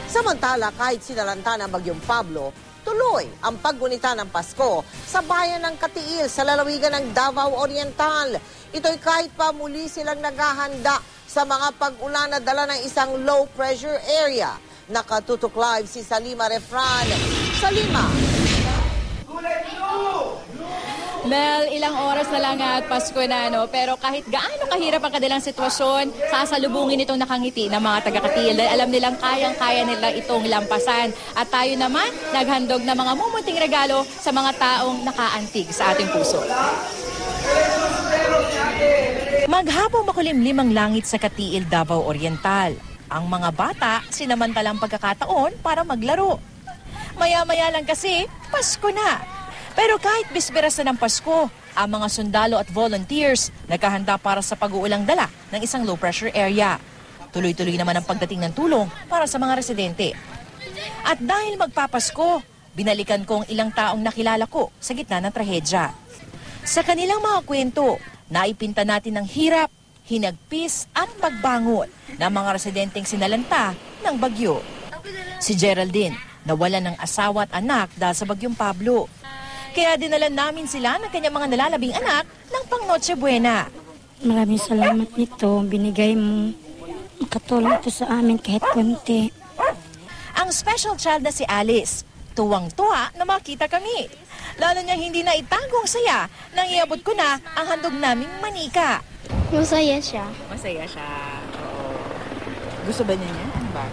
Samantala, kahit sinalanta ng Bagyong Pablo, tuloy ang paggunita ng Pasko sa bayan ng Katiil sa lalawigan ng Davao Oriental. Ito'y kahit pa muli silang naghahanda sa mga pag-ulan na dala ng isang low-pressure area. Nakatutok live si Salima Refran. Salima! Mel, ilang oras na lang at Pasko na, no? Pero kahit gaano kahirap ang kanilang sitwasyon, sasalubungin itong nakangiti ng mga taga-Katiil dahil alam nilang kayang-kaya nila itong lampasan. At tayo naman, naghandog ng mga mumunting regalo sa mga taong nakaantig sa ating puso. Maghapong makulimlim ang langit sa Katiil, Davao Oriental. Ang mga bata, sinamantalang pagkakataon para maglaro. Maya-maya lang kasi, Pasko na. Pero kahit bisperas na ng Pasko, ang mga sundalo at volunteers naghahanda para sa pag-uulang dala ng isang low-pressure area. Tuloy-tuloy naman ang pagdating ng tulong para sa mga residente. At dahil magpapasko, binalikan ko ang ilang taong nakilala ko sa gitna ng trahedya. Sa kanilang mga kwento, naipinta natin ng hirap, hinagpis at pagbangon ng mga residenteng sinalanta ng bagyo. Si Geraldine, nawalan ng asawa at anak dahil sa Bagyong Pablo. Kaya dinala namin sila ng kanyang mga nalalabing anak ng pang Noche Buena. Maraming salamat nito. Binigay mo. Makatulong ito sa amin kahit konti. Ang special child na si Alice, tuwang-tuwa na makita kami. Lalo niyang hindi na itagong saya nang iabot ko na ang handog naming manika. Masaya siya. Masaya siya. Oo. Gusto ba niya yan? Ano ba?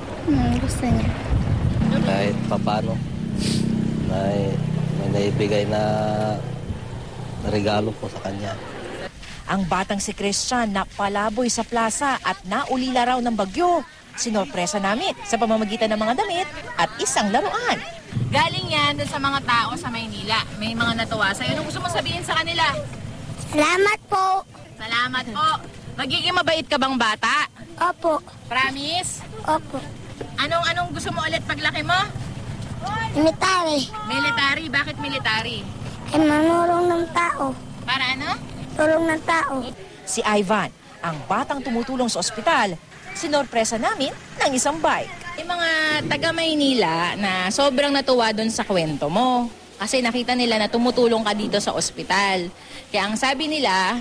Gusto niya. Kahit papano, may naibigay na regalo po sa kanya. Ang batang si Christian na palaboy sa plaza at naulila raw ng bagyo. Sinorpresa namin sa pamamagitan ng mga damit at isang laruan. Galing yan sa mga tao sa Maynila. May mga natuwa sa'yo. Anong gusto mo sabihin sa kanila? Salamat po. Salamat po. Magiging mabait ka bang bata? Opo. Promise? Opo. Anong gusto mo ulit paglaki mo? Military. Military? Bakit military? Ay manulong ng tao. Para ano? Tulong ng tao. Si Ivan, ang batang tumutulong sa ospital, sinorpresa namin ng isang bike. Yung mga taga-Maynila na sobrang natuwa doon sa kwento mo. Kasi nakita nila na tumutulong ka dito sa ospital. Kaya ang sabi nila,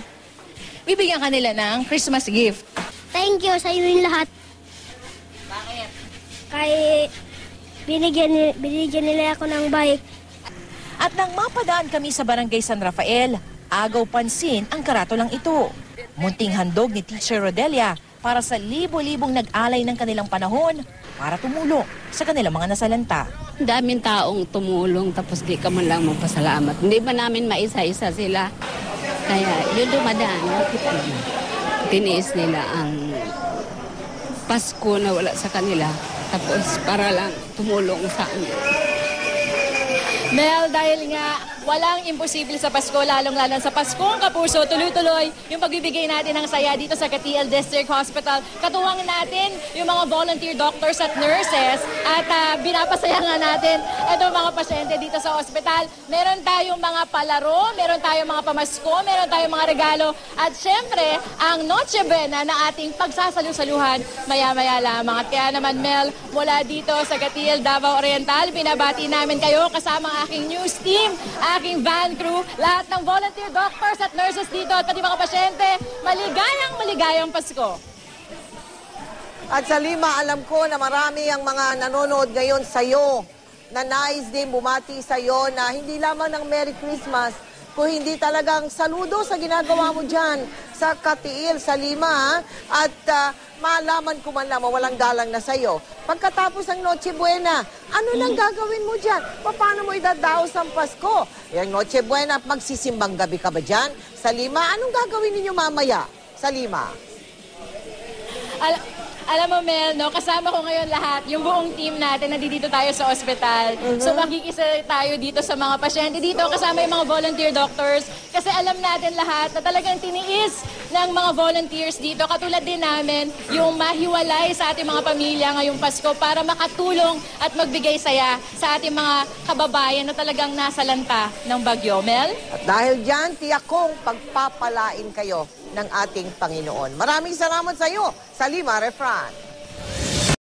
bibigyan ka nila ng Christmas gift. Thank you sa inyo lahat. Bakit? Kay binigyan nila ako ng bike. At nang mapadaan kami sa Barangay San Rafael, agaw pansin ang karatolang ito. Munting handog ni Teacher Rodelia para sa libo-libong nag-alay ng kanilang panahon para tumulong sa kanilang mga nasalanta. Daming taong tumulong tapos di ka man lang magpasalamat. Hindi ba namin maisa-isa sila? Kaya yun dumadaan, nakita naman. Tiniis nila ang Pasko na wala sa kanila. Tapos para lang tumulong sa amin. Mel, dahil nga walang imposible sa Pasko, lalong-lalong sa Paskong Kapuso, tuloy-tuloy yung pagbibigay natin ng saya dito sa Katiil District Hospital. Katuwang natin yung mga volunteer doctors at nurses at binapasaya nga natin itong mga pasyente dito sa ospital. Meron tayong mga palaro, meron tayong mga pamasko, meron tayong mga regalo at syempre ang Noche Buena na ating pagsasalu-saluhan maya-maya lamang. At kaya naman Mel, mula dito sa Katiil, Davao Oriental, binabati namin kayo kasama ang aking news team, aking van crew, lahat ng volunteer doctors at nurses dito at pati mga pasyente, maligayang Pasko. At Salima, alam ko na marami ang mga nanonood ngayon sa'yo na nais din bumati sa'yo na hindi lamang ng Merry Christmas, kung hindi talagang saludo sa ginagawa mo dyan sa Katiil, Salima, at malaman ko man lamang walang galang na sa'yo. Pagkatapos ng Noche Buena, ano nang gagawin mo dyan? Paano mo idadaos ang Pasko? Yung Noche Buena, magsisimbang gabi ka ba dyan? Salima, anong gagawin ninyo mamaya? Salima? Alam mo Mel, no, kasama ko ngayon lahat, yung buong team natin, nandito tayo sa ospital. So makikisa tayo dito sa mga pasyente dito, kasama yung mga volunteer doctors. Kasi alam natin lahat na talagang tiniis ng mga volunteers dito. Katulad din namin, yung mahiwalay sa ating mga pamilya ngayong Pasko para makatulong at magbigay saya sa ating mga kababayan na talagang nasalanta ng bagyo. Mel? At dahil dyan, tiyak kong pagpapalain kayo ng ating Panginoon. Maraming salamat sa iyo, Salima Refran.